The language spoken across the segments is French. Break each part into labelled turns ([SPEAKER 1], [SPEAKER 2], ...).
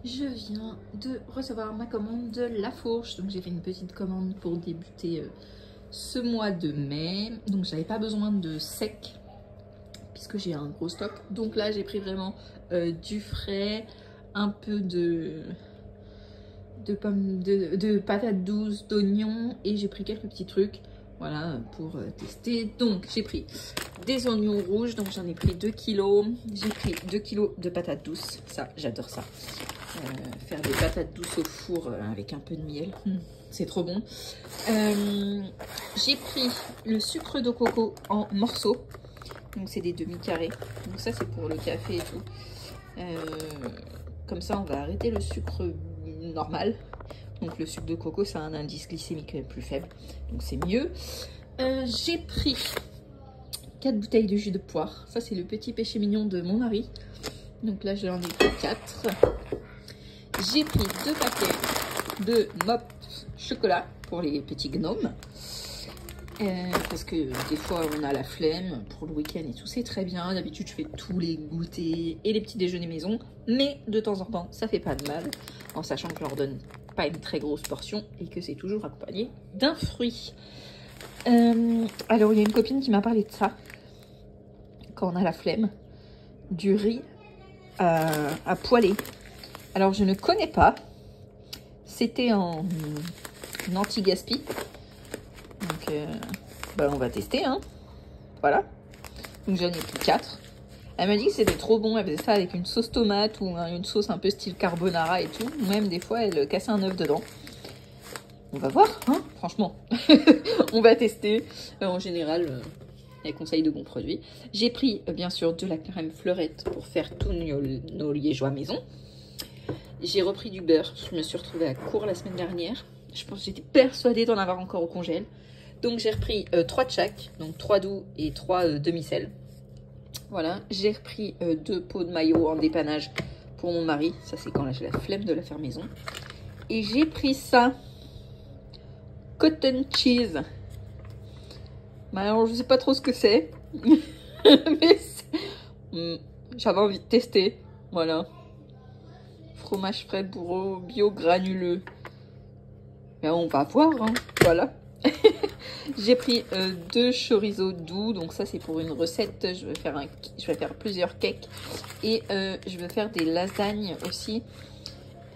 [SPEAKER 1] je viens de recevoir ma commande de La Fourche. Donc j'ai fait une petite commande pour débuter ce mois de mai. Donc j'avais pas besoin de sec puisque j'ai un gros stock. Donc là j'ai pris vraiment du frais, un peu de pommes, de patates douces, d'oignons, et j'ai pris quelques petits trucs. Voilà, pour tester. Donc j'ai pris des oignons rouges, donc j'en ai pris 2 kilos. J'ai pris 2 kilos de patates douces, ça j'adore ça. Faire des patates douces au four avec un peu de miel, c'est trop bon. J'ai pris le sucre de coco en morceaux, donc c'est des demi-carrés. Donc ça c'est pour le café et tout. Comme ça on va arrêter le sucre normal. Donc le sucre de coco, ça a un indice glycémique plus faible, donc c'est mieux. J'ai pris 4 bouteilles de jus de poire. Ça c'est le petit péché mignon de mon mari. Donc là j'en ai pris 4. J'ai pris 2 paquets de Mop chocolat pour les petits gnomes. Parce que des fois on a la flemme pour le week-end et tout, c'est très bien. D'habitude je fais tous les goûters et les petits déjeuners maison, mais de temps en temps ça fait pas de mal, en sachant que je leur donne pas une très grosse portion et que c'est toujours accompagné d'un fruit. Alors il y a une copine qui m'a parlé de ça quand on a la flemme, du riz à poêler. Alors je ne connais pas, c'était en anti-gaspi, donc bah, on va tester, hein. Voilà, donc j'en ai pris 4. Elle m'a dit que c'était trop bon, elle faisait ça avec une sauce tomate ou une sauce un peu style carbonara et tout. Même des fois, elle cassait un œuf dedans. On va voir, hein, franchement. On va tester. En général, elle conseille de bons produits. J'ai pris, bien sûr, de la crème fleurette pour faire tous nos liégeois maison. J'ai repris du beurre. Je me suis retrouvée à court la semaine dernière. Je pense que j'étais persuadée d'en avoir encore au congèle. Donc j'ai repris 3 de chaque, donc 3 doux et 3 demi-sel. Voilà, j'ai repris 2 pots de maillot en dépannage pour mon mari. Ça, c'est quand j'ai la flemme de la faire maison. Et j'ai pris ça. Cotton cheese. Bah, alors, je sais pas trop ce que c'est. Mais j'avais envie de tester. Voilà. Fromage frais bourreau bio granuleux. Mais on va voir, hein. Voilà. J'ai pris 2 chorizo doux, donc ça c'est pour une recette. Je vais faire plusieurs cakes et je vais faire des lasagnes aussi,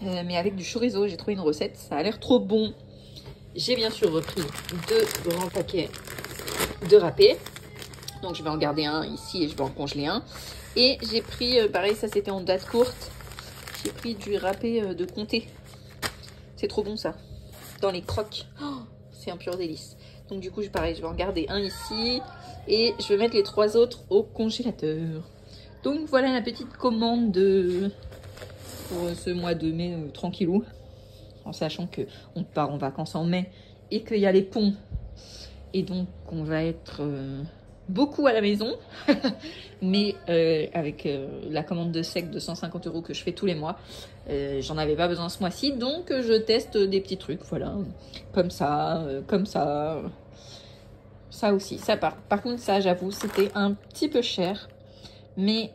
[SPEAKER 1] mais avec du chorizo. J'ai trouvé une recette, ça a l'air trop bon. J'ai bien sûr repris 2 grands paquets de râpé, donc je vais en garder un ici et je vais en congeler un. Et j'ai pris, pareil, ça c'était en date courte, j'ai pris du râpé de comté. C'est trop bon ça, dans les croques. Oh, c'est un pur délice. Donc du coup, pareil, je vais en garder un ici et je vais mettre les 3 autres au congélateur. Donc voilà la petite commande pour ce mois de mai tranquillou. En sachant qu'on part en vacances en mai et qu'il y a les ponts. Et donc on va être beaucoup à la maison. Mais avec la commande de sec de 150 € que je fais tous les mois, j'en avais pas besoin ce mois-ci, donc je teste des petits trucs, voilà, comme ça, ça aussi, ça part. Par contre ça, j'avoue, c'était un petit peu cher, mais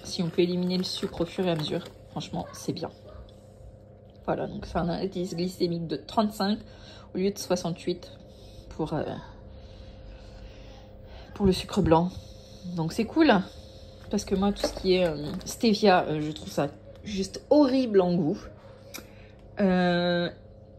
[SPEAKER 1] si on peut éliminer le sucre au fur et à mesure, franchement c'est bien. Voilà, donc c'est un indice glycémique de 35 au lieu de 68 pour le sucre blanc. Donc c'est cool, parce que moi tout ce qui est stevia, je trouve ça juste horrible en goût. Et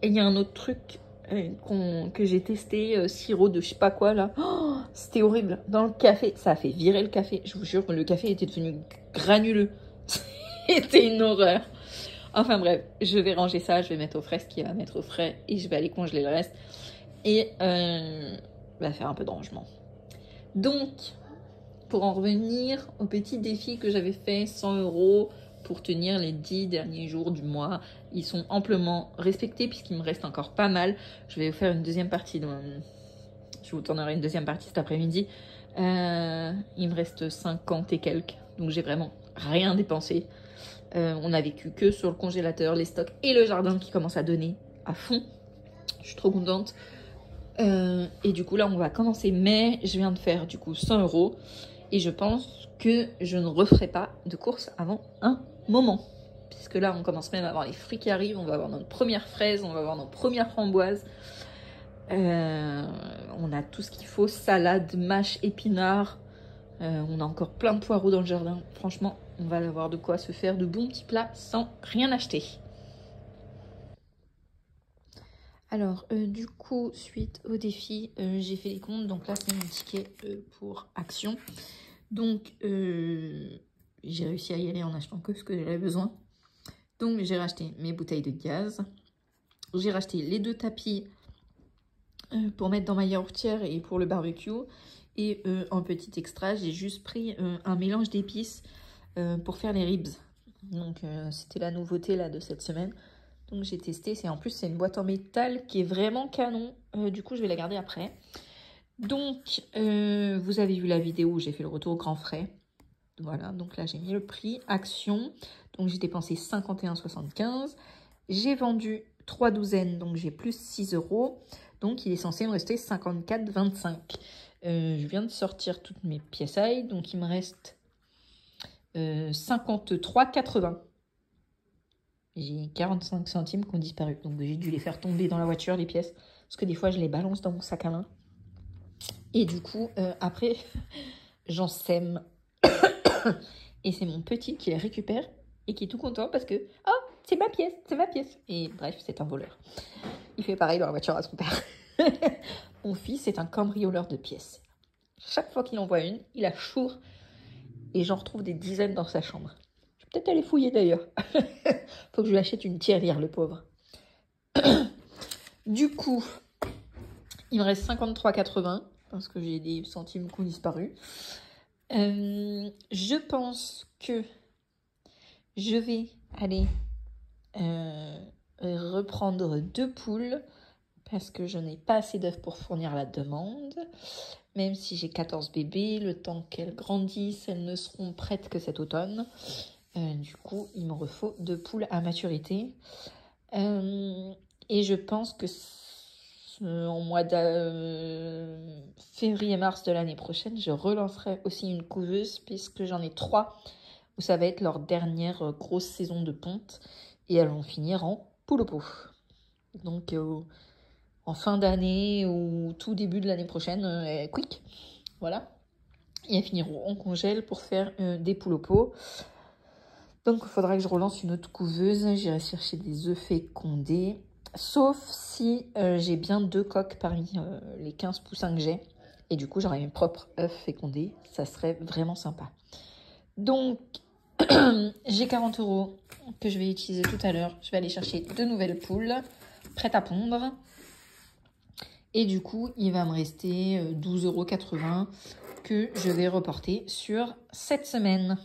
[SPEAKER 1] il y a un autre truc que j'ai testé, sirop de je sais pas quoi là. Oh, c'était horrible. Dans le café, ça a fait virer le café. Je vous jure, le café était devenu granuleux. C'était une horreur. Enfin bref, je vais ranger ça, je vais mettre au frais ce qu'il va mettre au frais et je vais aller congeler le reste. Et faire un peu de rangement. Donc, pour en revenir au petit défi que j'avais fait, 100 € pour tenir les 10 derniers jours du mois. Ils sont amplement respectés puisqu'il me reste encore pas mal. Je vais vous faire une deuxième partie. Je vous tournerai une deuxième partie cet après-midi. Il me reste 50 et quelques. Donc j'ai vraiment rien dépensé. On a vécu que sur le congélateur, les stocks et le jardin qui commence à donner à fond. Je suis trop contente. Et du coup là on va commencer mai. Je viens de faire du coup 100 € et je pense que je ne referai pas de course avant un moment. puisque là on commence même à avoir les fruits qui arrivent, on va avoir notre première fraise, on va avoir nos premières framboises. On a tout ce qu'il faut, salade, mâche, épinards. On a encore plein de poireaux dans le jardin. Franchement, on va avoir de quoi se faire de bons petits plats sans rien acheter. Alors, du coup, suite au défi, j'ai fait les comptes. Donc là, c'est mon ticket pour Action. Donc, j'ai réussi à y aller en achetant que ce que j'avais besoin. Donc, j'ai racheté mes bouteilles de gaz. J'ai racheté les 2 tapis pour mettre dans ma yaourtière et pour le barbecue. Et en petit extra, j'ai juste pris un mélange d'épices pour faire les ribs. Donc, c'était la nouveauté là de cette semaine. Donc j'ai testé, en plus c'est une boîte en métal qui est vraiment canon, du coup je vais la garder après. Donc vous avez vu la vidéo où j'ai fait le retour grand frais. Voilà, donc là j'ai mis le prix, Action, donc j'ai dépensé 51,75. J'ai vendu 3 douzaines, donc j'ai plus 6 €, donc il est censé me rester 54,25. Je viens de sortir toutes mes pièces ailles, donc il me reste 53,80. J'ai 45 centimes qui ont disparu. Donc j'ai dû les faire tomber dans la voiture, les pièces. Parce que des fois, je les balance dans mon sac à main. Et du coup, après, j'en sème. Et c'est mon petit qui les récupère et qui est tout content parce que « Oh, c'est ma pièce, c'est ma pièce !» Et bref, c'est un voleur. Il fait pareil dans la voiture à son père. Mon fils est un cambrioleur de pièces. Chaque fois qu'il en voit une, il a chour. Et j'en retrouve des dizaines dans sa chambre. Peut-être aller fouiller d'ailleurs. Faut que je lui achète une tirelire, le pauvre. Du coup, il me reste 53,80 parce que j'ai des centimes qui ont disparu. Je pense que je vais aller reprendre 2 poules parce que je n'ai pas assez d'œufs pour fournir la demande. Même si j'ai 14 bébés, le temps qu'elles grandissent, elles ne seront prêtes que cet automne. Du coup, il me refaut 2 poules à maturité. Et je pense que en mois de février-mars de l'année prochaine, je relancerai aussi une couveuse puisque j'en ai 3 où ça va être leur dernière grosse saison de ponte et elles vont finir en poule au pot. Donc en fin d'année ou tout début de l'année prochaine, quick, voilà. Et elles finiront en congèle pour faire des poules au pot. Donc, il faudra que je relance une autre couveuse. J'irai chercher des œufs fécondés. Sauf si j'ai bien 2 coques parmi les 15 poussins que j'ai. Et du coup, j'aurai mes propres œufs fécondés. Ça serait vraiment sympa. Donc, j'ai 40 € que je vais utiliser tout à l'heure. Je vais aller chercher 2 nouvelles poules prêtes à pondre. Et du coup, il va me rester 12,80 € que je vais reporter sur cette semaine.